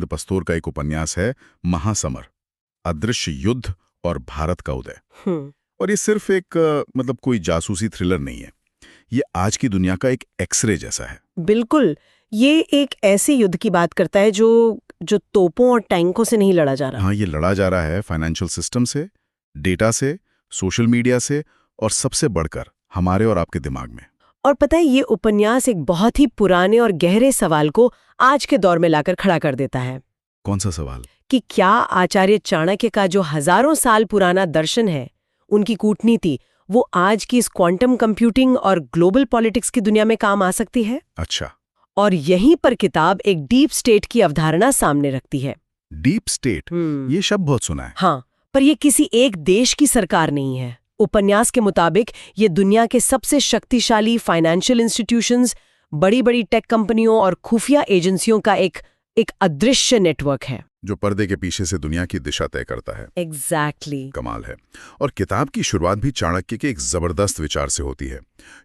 पस्तोर का एक उपन्यास है महासमर, अदृश्य युद्ध और भारत का उदय। और ये सिर्फ एक मतलब कोई जासूसी थ्रिलर नहीं है, ये आज की दुनिया का एक एक्सरे जैसा है। बिल्कुल, ये एक ऐसे युद्ध की बात करता है जो तोपों और टैंकों से नहीं लड़ा जा रहा। हाँ, ये लड़ा जा रहा है फाइनेंशियल सिस्टम से, डेटा से, सोशल मीडिया से और सबसे बढ़कर हमारे और आपके दिमाग में। और पता है, ये उपन्यास एक बहुत ही पुराने और गहरे सवाल को आज के दौर में लाकर खड़ा कर देता है। कौन सा सवाल? कि क्या आचार्य चाणक्य का जो हजारों साल पुराना दर्शन है, उनकी कूटनीति, वो आज की इस क्वांटम कंप्यूटिंग और ग्लोबल पॉलिटिक्स की दुनिया में काम आ सकती है? अच्छा। और यहीं पर किताब एक डीप स्टेट की अवधारणा सामने रखती है। डीप स्टेट, ये शब्द बहुत सुना है। हाँ, पर ये किसी एक देश की सरकार नहीं है। उपन्यास के मुताबिक ये दुनिया के सबसे शक्तिशाली फाइनेंशियल इंस्टीट्यूशंस, बड़ी-बड़ी टेक कंपनियों और खुफिया एजेंसियों का एक अदृश्य नेटवर्क है, जो पर्दे के पीछे से दुनिया की दिशा तय करता है। एग्जैक्टली। कमाल है। और किताब की शुरुआत भी चाणक्य के एक जबरदस्त विचार से होती है।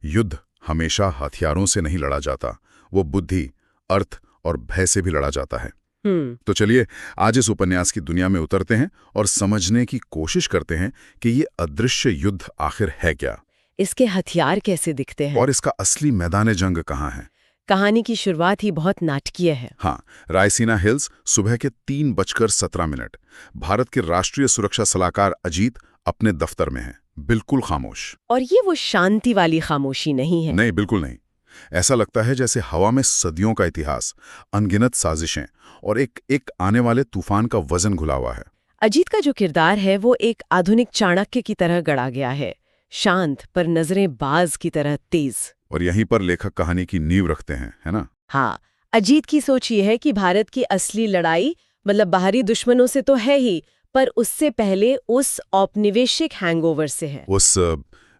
युद्ध हमेशा हथियारों से नहीं लड़ा जाता, वो बुद्धि, अर्थ और भय से भी लड़ा जाता है। तो चलिए आज इस उपन्यास की दुनिया में उतरते हैं और समझने की कोशिश करते हैं कि ये अदृश्य युद्ध आखिर है क्या, इसके हथियार कैसे दिखते हैं और इसका असली मैदान जंग कहाँ है। कहानी की शुरुआत ही बहुत नाटकीय है। हाँ, रायसीना हिल्स, सुबह के 3:17। भारत के राष्ट्रीय सुरक्षा सलाहकार अजीत अपने दफ्तर में हैं, बिल्कुल खामोश। और ये वो शांति वाली खामोशी नहीं है। नहीं, बिल्कुल नहीं। ऐसा लगता है जैसे हवा में सदियों का इतिहास, अनगिनत साजिशें और एक आने वाले तूफान का वजन घुला हुआ है। अजीत का जो किरदार है वो एक आधुनिक चाणक्य की तरह गढ़ा गया है, शांत पर नजरें बाज की तरह तेज। और यहीं पर लेखक कहानी की नींव रखते हैं, है ना? हाँ, अजीत की सोच ये है कि भारत की असली लड़ाई मतलब बाहरी दुश्मनों से तो है ही, पर उससे पहले उस औपनिवेशिक हैंगओवर से है, उस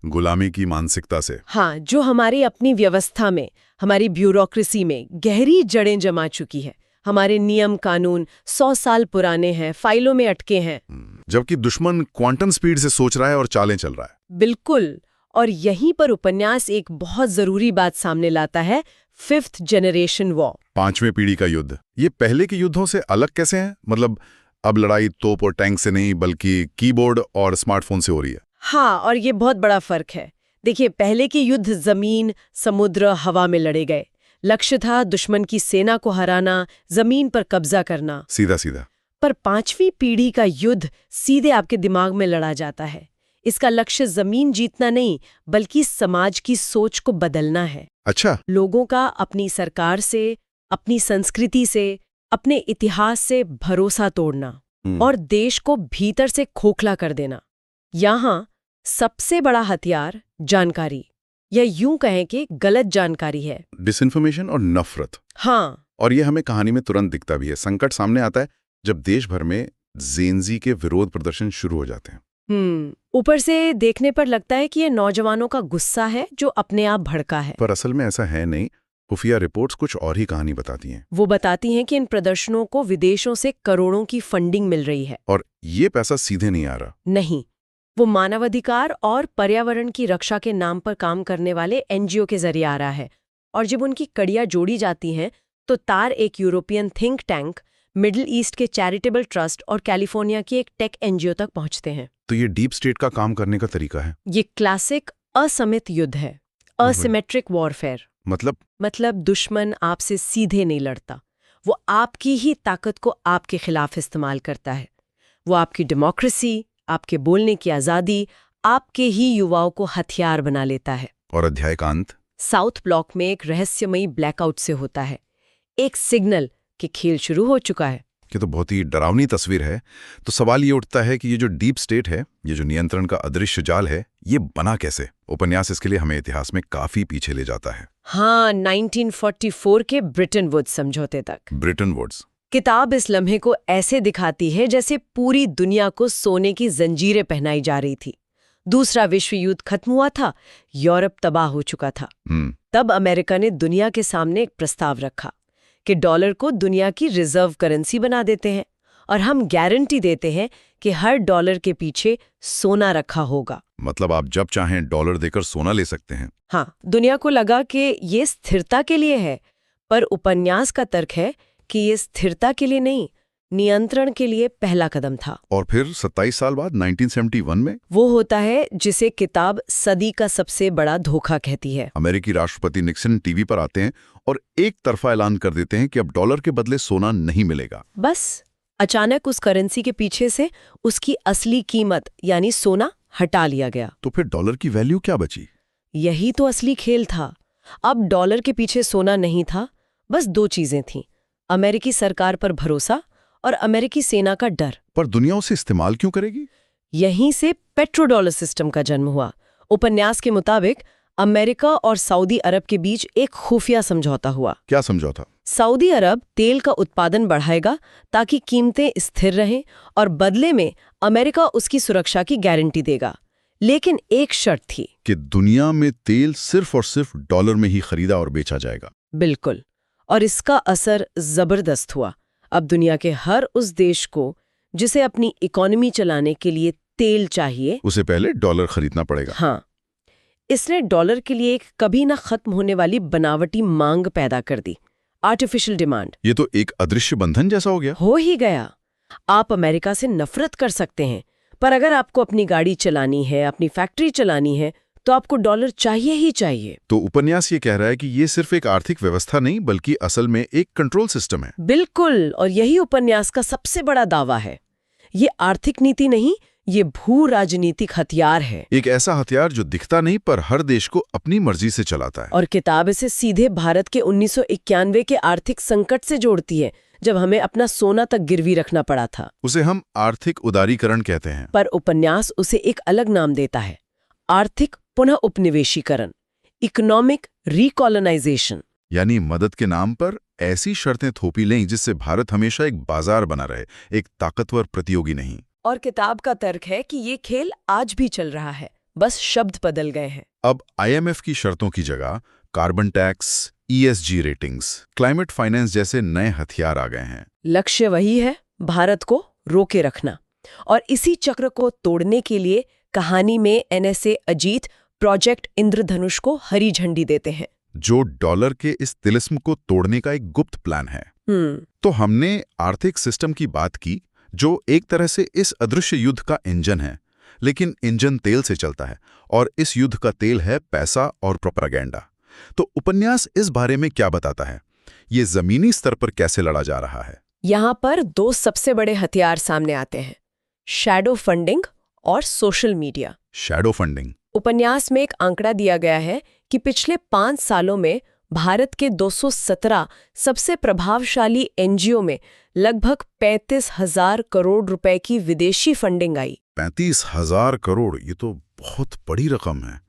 गुलामी की मानसिकता से। हाँ, जो हमारी अपनी व्यवस्था में, हमारी ब्यूरोक्रेसी में गहरी जड़ें जमा चुकी है। हमारे नियम कानून 100 साल पुराने हैं, फाइलों में अटके हैं। जबकि दुश्मन क्वांटम स्पीड से सोच रहा है और चालें चल रहा है। बिल्कुल। और यहीं पर उपन्यास एक बहुत जरूरी बात सामने लाता है, 5th जनरेशन वॉर, 5वें पीढ़ी का युद्ध। ये पहले के युद्धों से अलग कैसे है? मतलब अब लड़ाई तोप और टैंक से नहीं, बल्कि कीबोर्ड और स्मार्टफोन से हो रही है। हाँ, और ये बहुत बड़ा फर्क है। देखिए, पहले के युद्ध जमीन, समुद्र, हवा में लड़े गए। लक्ष्य था दुश्मन की सेना को हराना, जमीन पर कब्जा करना, सीधा सीधा। पर 5वीं पीढ़ी का युद्ध सीधे आपके दिमाग में लड़ा जाता है। इसका लक्ष्य जमीन जीतना नहीं, बल्कि समाज की सोच को बदलना है। अच्छा। लोगों का अपनी सरकार से, अपनी संस्कृति से, अपने इतिहास से भरोसा तोड़ना और देश को भीतर से खोखला कर देना। यहाँ सबसे बड़ा हथियार जानकारी, या यूं कहें कि गलत जानकारी है। डिसइंफॉर्मेशन और नफरत। हाँ, और ये हमें कहानी में तुरंत दिखता भी है। संकट सामने आता है जब देश भर में जेनजी के विरोध प्रदर्शन शुरू हो जाते हैं। ऊपर से देखने पर लगता है कि ये नौजवानों का गुस्सा है जो अपने आप भड़का है, पर असल में ऐसा है नहीं। खुफिया रिपोर्ट्स कुछ और ही कहानी बताती हैं। वो बताती हैं कि इन प्रदर्शनों को विदेशों से करोड़ों की फंडिंग मिल रही है। और ये पैसा सीधे नहीं आ रहा। नहीं, वो मानवाधिकार और पर्यावरण की रक्षा के नाम पर काम करने वाले एनजीओ के जरिए आ रहा है। और जब उनकी कड़ियां जोड़ी जाती हैं तो तार एक European think tank, middle east के चैरिटेबल ट्रस्ट और कैलिफोर्निया की एक टेक एनजीओ तक पहुंचते हैं। तो ये डीप स्टेट का काम करने का तरीका है। ये क्लासिक असमित युद्ध है, असिमेट्रिक वॉरफेयर। मतलब दुश्मन आपसे सीधे नहीं लड़ता, वो आपकी ही ताकत को आपके खिलाफ इस्तेमाल करता है। वो आपकी डेमोक्रेसी, आपके बोलने की आज़ादी, आपके ही युवाओं को हथियार बना लेता है। और अध्याय का अंत साउथ ब्लॉक में एक रहस्यमयी ब्लैकआउट से होता है, एक सिग्नल कि खेल शुरू हो चुका है। ये तो बहुत ही डरावनी तस्वीर है। तो सवाल ये उठता है कि ये जो डीप स्टेट है, ये जो नियंत्रण का अदृश्य जाल है, ये बना कैसे? उपन्यास इसके लिए हमें इतिहास में काफी पीछे ले जाता है। हाँ, 1944 के ब्रिटन वुड्स समझौते तक। ब्रिटन वुड्स किताब इस लम्हे को ऐसे दिखाती है जैसे पूरी दुनिया को सोने की जंजीरें पहनाई जा रही थी। दूसरा विश्व युद्ध खत्म हुआ था, यूरोप तबाह हो चुका था। तब अमेरिका ने दुनिया के सामने एक प्रस्ताव रखा कि डॉलर को दुनिया की रिजर्व करेंसी बना देते हैं और हम गारंटी देते हैं कि हर डॉलर के पीछे सोना रखा होगा। मतलब आप जब चाहें डॉलर देकर सोना ले सकते हैं। हाँ, दुनिया को लगा कि ये स्थिरता के लिए है, पर उपन्यास का तर्क है कि ये स्थिरता के लिए नहीं, नियंत्रण के लिए पहला कदम था। और फिर 27 साल बाद 1971 में वो होता है जिसे किताब सदी का सबसे बड़ा धोखा कहती है। अमेरिकी राष्ट्रपति निक्सन टीवी पर आते हैं और एक तरफा ऐलान कर देते हैं कि अब डॉलर के बदले सोना नहीं मिलेगा। बस अचानक उस करेंसी के पीछे से उसकी असली कीमत यानी सोना हटा लिया गया। तो फिर डॉलर की वैल्यू क्या बची? यही तो असली खेल था। अब डॉलर के पीछे सोना नहीं था, बस दो चीजें थीं, अमेरिकी सरकार पर भरोसा और अमेरिकी सेना का डर। पर दुनिया उसे इस्तेमाल क्यों करेगी? यहीं से पेट्रोडॉलर सिस्टम का जन्म हुआ। उपन्यास के मुताबिक अमेरिका और सऊदी अरब के बीच एक खुफिया समझौता हुआ। क्या समझौता? सऊदी अरब तेल का उत्पादन बढ़ाएगा ताकि कीमतें स्थिर रहें और बदले में अमेरिका उसकी सुरक्षा की गारंटी देगा। लेकिन एक शर्त थी कि दुनिया में तेल सिर्फ और सिर्फ डॉलर में ही खरीदा और बेचा जाएगा। बिल्कुल। और इसका असर जबरदस्त हुआ। अब दुनिया के हर उस देश को जिसे अपनी इकोनॉमी चलाने के लिए तेल चाहिए, उसे पहले डॉलर खरीदना पड़ेगा। हाँ, इसने डॉलर के लिए एक कभी ना खत्म होने वाली बनावटी मांग पैदा कर दी, आर्टिफिशियल डिमांड। ये तो एक अदृश्य बंधन जैसा हो गया। हो ही गया। आप अमेरिका से नफरत कर सकते हैं, पर अगर आपको अपनी गाड़ी चलानी है, अपनी फैक्ट्री चलानी है, तो आपको डॉलर चाहिए ही चाहिए। तो उपन्यास ये कह रहा है कि ये सिर्फ एक आर्थिक व्यवस्था नहीं बल्कि असल में एक कंट्रोल सिस्टम है। बिल्कुल, और यही उपन्यास का सबसे बड़ा दावा है। ये आर्थिक नीति नहीं, ये भू राजनीतिक हथियार है। एक ऐसा हथियार जो दिखता नहीं पर हर देश को अपनी मर्जी से चलाता है। और किताब इसे सीधे भारत के 1991 के आर्थिक संकट से जोड़ती है, जब हमें अपना सोना तक गिरवी रखना पड़ा था। उसे हम आर्थिक उदारीकरण कहते हैं, पर उपन्यास उसे एक अलग नाम देता है, आर्थिक पुनः उपनिवेशीकरण, इकोनॉमिक रिकॉलोनाइजेशन। यानी मदद के नाम पर ऐसी शर्तें थोपी लें जिससे भारत हमेशा एक बाजार बना रहे, एक ताकतवर प्रतियोगी नहीं। और किताब का तर्क है कि ये खेल आज भी चल रहा है, बस शब्द बदल गए हैं। अब IMF की शर्तों की जगह carbon tax, ESG ratings, climate finance जैसे नए हथियार आ गए हैं। लक्ष्य वही है, भारत को रोके रखना। और इसी चक्र को तोड़ने के लिए कहानी में NSA अजीत प्रोजेक्ट इंद्रधनुष को हरी झंडी देते हैं, जो डॉलर के इस तिलिस्म को तोड़ने का एक गुप्त प्लान है। तो हमने आर्थिक सिस्टम की बात की जो एक तरह से इस अदृश्य युद्ध का इंजन है, लेकिन इंजन तेल से चलता है और इस युद्ध का तेल है पैसा और प्रोपेगेंडा। तो उपन्यास इस बारे में क्या बताता है? ये जमीनी स्तर पर कैसे लड़ा जा रहा है? यहाँ पर दो सबसे बड़े हथियार सामने आते हैं, शैडो फंडिंग और सोशल मीडिया। Shadow funding. उपन्यास में एक आंकड़ा दिया गया है कि पिछले 5 सालों में भारत के 217 सबसे प्रभावशाली NGO में लगभग 35,000 करोड़ रुपए की विदेशी फंडिंग आई। 35,000 करोड़, ये तो बहुत बड़ी रकम है।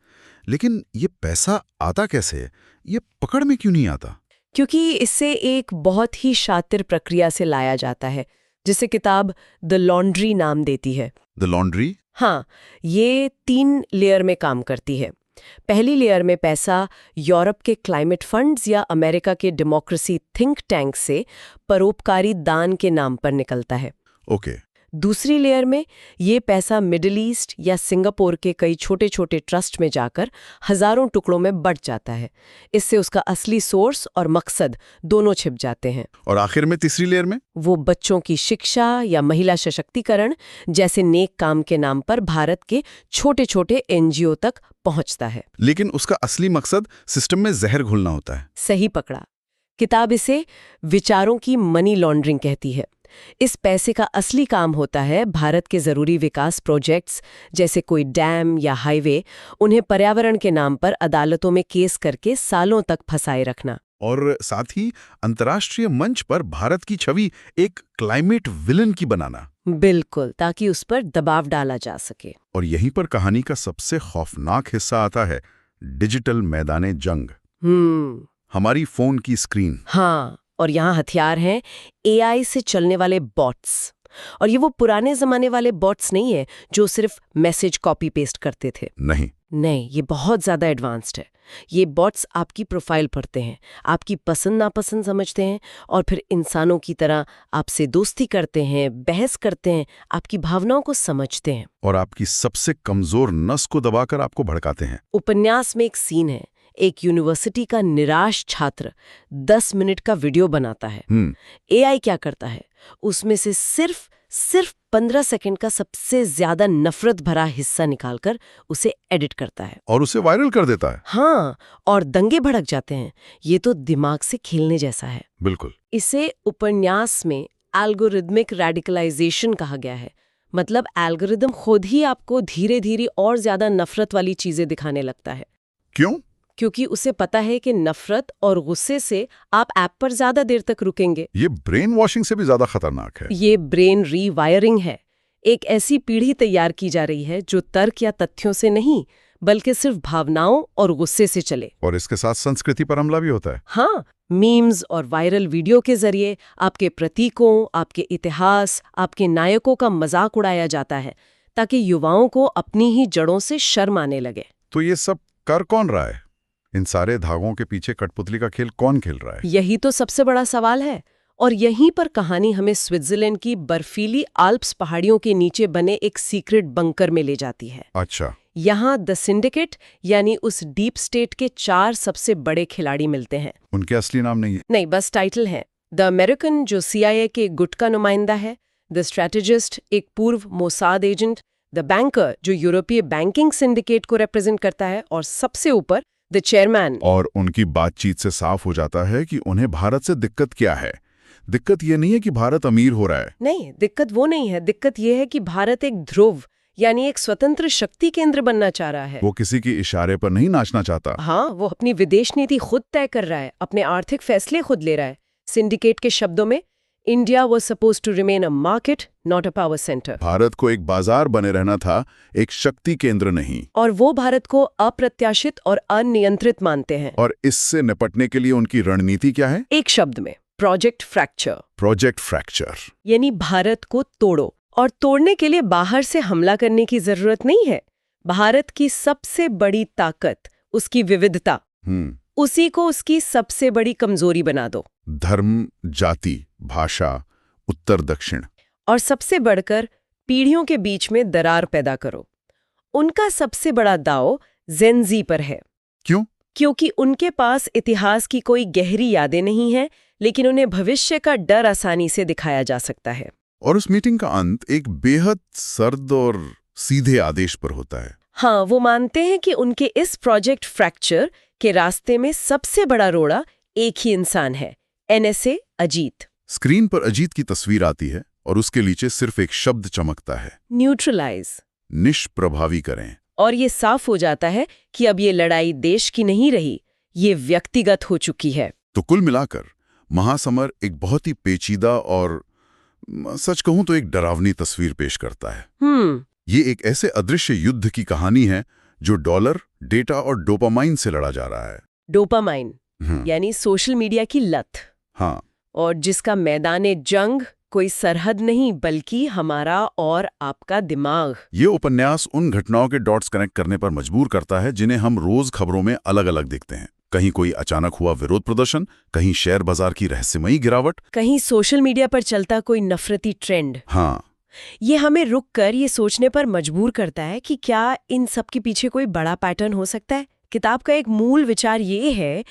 लेकिन ये पैसा आता कैसे है? ये पकड़ में क्यों नहीं आता? क्योंकि इससे एक बहुत ही शातिर प्रक्रिया से लाया जाता है, जिसे किताब द लॉन्ड्री नाम देती है। The laundry? हाँ, ये 3 लेयर में काम करती है। पहली लेयर में पैसा यूरोप के क्लाइमेट फंड्स या अमेरिका के डेमोक्रेसी थिंक टैंक से परोपकारी दान के नाम पर निकलता है। ओके। दूसरी लेयर में ये पैसा मिडिल ईस्ट या सिंगापुर के कई छोटे छोटे ट्रस्ट में जाकर हजारों टुकड़ों में बंट जाता है। इससे उसका असली सोर्स और मकसद दोनों छिप जाते हैं। और आखिर में तीसरी लेयर में वो बच्चों की शिक्षा या महिला सशक्तिकरण जैसे नेक काम के नाम पर भारत के छोटे छोटे NGO तक पहुंचता है। लेकिन उसका असली मकसद सिस्टम में जहर घोलना होता है। सही पकड़ा। किताब इसे विचारों की मनी लॉन्ड्रिंग कहती है। इस पैसे का असली काम होता है भारत के जरूरी विकास प्रोजेक्ट्स जैसे कोई डैम या हाईवे, उन्हें पर्यावरण के नाम पर अदालतों में केस करके सालों तक फंसाए रखना। और साथ ही अंतर्राष्ट्रीय मंच पर भारत की छवि एक क्लाइमेट विलन की बनाना। बिल्कुल, ताकि उस पर दबाव डाला जा सके। और यहीं पर कहानी का सबसे खौफनाक हिस्सा आता है, डिजिटल मैदाने जंग। हमारी फोन की स्क्रीन। हाँ, और यहाँ हथियार हैं AI से चलने वाले बॉट्स। और ये वो पुराने जमाने वाले बॉट्स नहीं है जो सिर्फ मैसेज कॉपी पेस्ट करते थे। नहीं, ये बहुत ज्यादा एडवांस्ड है। ये बॉट्स आपकी प्रोफाइल पढ़ते हैं, आपकी पसंद नापसंद समझते हैं और फिर इंसानों की तरह आपसे दोस्ती करते हैं, बहस करते हैं, आपकी भावनाओं को समझते हैं और आपकी सबसे कमजोर नस को दबाकर आपको भड़काते हैं। उपन्यास में एक सीन है, एक यूनिवर्सिटी का निराश छात्र 10 मिनट का वीडियो बनाता है। एआई क्या करता है, उसमें से सिर्फ 15 सेकंड का सबसे ज्यादा नफरत भरा हिस्सा निकालकर उसे एडिट करता है और उसे वायरल कर देता है। हाँ, और दंगे भड़क जाते हैं। ये तो दिमाग से खेलने जैसा है। बिल्कुल। इसे उपन्यास में एल्गोरिदमिक रेडिकलाइजेशन कहा गया है। मतलब एल्गोरिदम खुद ही आपको धीरे धीरे और ज्यादा नफरत वाली चीजें दिखाने लगता है। क्यों? क्योंकि उसे पता है कि नफरत और गुस्से से आप ऐप पर ज्यादा देर तक रुकेंगे। ये ब्रेन वॉशिंग से भी ज्यादा खतरनाक है। ये ब्रेन रीवायरिंग है। एक ऐसी पीढ़ी तैयार की जा रही है जो तर्क या तथ्यों से नहीं बल्कि सिर्फ भावनाओं और गुस्से से चले। और इसके साथ संस्कृति पर हमला भी होता है। हाँ, मीम्स और वायरल वीडियो के जरिए आपके प्रतीकों, आपके इतिहास, आपके नायकों का मजाक उड़ाया जाता है ताकि युवाओं को अपनी ही जड़ों से शर्म आने लगे। तो ये सब कर कौन रहा है? इन सारे धागों के पीछे कठपुतली का खेल कौन खेल रहा है? यही तो सबसे बड़ा सवाल है। और यहीं पर कहानी हमें स्विट्जरलैंड की बर्फीली आल्प्स पहाड़ियों के नीचे बने एक सीक्रेट बंकर में ले जाती है। अच्छा। यहाँ द सिंडिकेट यानी उस डीप स्टेट के 4 सबसे बड़े खिलाड़ी मिलते हैं। उनके असली नाम नहीं है? नहीं, बस टाइटल है। द अमेरिकन, जो CIA के गुट का नुमाइंदा है। द स्ट्रेटेजिस्ट, एक पूर्व मोसाद एजेंट। द बैंकर, जो यूरोपीय बैंकिंग सिंडिकेट को रिप्रेजेंट करता है। और सबसे ऊपर द चेयरमैन। और उनकी बातचीत से साफ हो जाता है कि उन्हें भारत से दिक्कत क्या है। दिक्कत ये नहीं है कि भारत अमीर हो रहा है। नहीं, दिक्कत वो नहीं है। दिक्कत ये है कि भारत एक ध्रुव यानी एक स्वतंत्र शक्ति केंद्र बनना चाह रहा है। वो किसी के इशारे पर नहीं नाचना चाहता। हाँ, वो अपनी विदेश नीति खुद तय कर रहा है, अपने आर्थिक फैसले खुद ले रहा है। सिंडिकेट के शब्दों में, India was supposed to remain a market, not a power centre. Bharat को एक बाजार बने रहना था, एक शक्ति केंद्र नहीं। और वो भारत को अप्रत्याशित और अनियंत्रित मानते हैं। और इससे निपटने के लिए उनकी रणनीति क्या है? एक शब्द में, प्रोजेक्ट फ्रैक्चर। प्रोजेक्ट फ्रैक्चर यानी भारत को तोड़ो। और तोड़ने के लिए बाहर से हमला करने की जरूरत नहीं है। भारत की सबसे बड़ी ताकत उसकी विविधता, उसी को उसकी सबसे बड़ी कमजोरी बना दो। धर्म, जाति, भाषा, उत्तर दक्षिण। और सबसे बढ़कर पीढ़ियों के बीच में दरार पैदा करो। उनका सबसे बड़ा दांव जेन ज़ी पर है। क्यों? क्योंकि उनके पास इतिहास की कोई गहरी यादें नहीं हैं, लेकिन उन्हें भविष्य का डर आसानी से दिखाया जा सकता है। और उस मीटिंग का अंत एक बेहद सर्द और सीधे आदेश पर होता है। हाँ, वो मानते हैं कि उनके इस प्रोजेक्ट फ्रैक्चर के रास्ते में सबसे बड़ा रोड़ा एक ही इंसान है, NSA अजीत। स्क्रीन पर अजीत की तस्वीर आती है और उसके नीचे सिर्फ एक शब्द चमकता है, न्यूट्रलाइज, निष्प्रभावी करें। और ये साफ हो जाता है कि अब ये लड़ाई देश की नहीं रही, ये व्यक्तिगत हो चुकी है। तो कुल मिलाकर महासमर एक बहुत ही पेचीदा और सच कहूं तो एक डरावनी तस्वीर पेश करता है। ये एक ऐसे अदृश्य युद्ध की कहानी है जो डॉलर, डेटा और डोपामाइन से लड़ा जा रहा है। डोपामाइन यानी सोशल मीडिया की लत। हाँ। और जिसका मैदाने जंग कोई सरहद नहीं बल्कि हमारा और आपका दिमाग। ये उपन्यास उन घटनाओं के डॉट्स कनेक्ट करने पर मजबूर करता है जिन्हें हम रोज खबरों में अलग अलग देखते हैं। कहीं कोई अचानक हुआ विरोध प्रदर्शन, कहीं शेयर बाजार की रहस्यमयी गिरावट, कहीं सोशल मीडिया पर चलता कोई नफरती ट्रेंड। हाँ। ये हमें रुक कर ये सोचने पर मजबूर करता है कि क्या इन सब के पीछे कोई बड़ा पैटर्न हो सकता है। किताब का एक मूल विचार ये है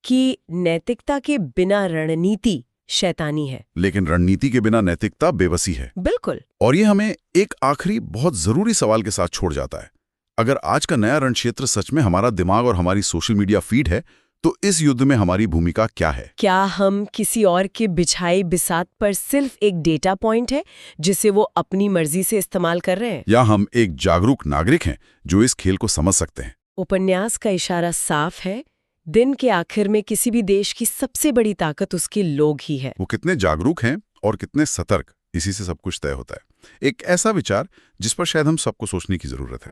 कि नैतिकता के बिना रणनीति शैतानी है, लेकिन रणनीति के बिना नैतिकता बेबसी है। बिल्कुल। और ये हमें एक आखिरी बहुत जरूरी सवाल के साथ छोड़ जाता है। अगर आज का नया रण क्षेत्र सच में हमारा दिमाग और हमारी सोशल मीडिया फीड है, तो इस युद्ध में हमारी भूमिका क्या है? क्या हम किसी और के बिछाई बिसात पर सिर्फ एक डेटा पॉइंट है जिसे वो अपनी मर्जी से इस्तेमाल कर रहे हैं, या हम एक जागरूक नागरिक हैं जो इस खेल को समझ सकते हैं? उपन्यास का इशारा साफ है। दिन के आखिर में किसी भी देश की सबसे बड़ी ताकत उसके लोग ही है। वो कितने जागरूक हैं और कितने सतर्क, इसी से सब कुछ तय होता है। एक ऐसा विचार जिस पर शायद हम सबको सोचने की जरूरत है।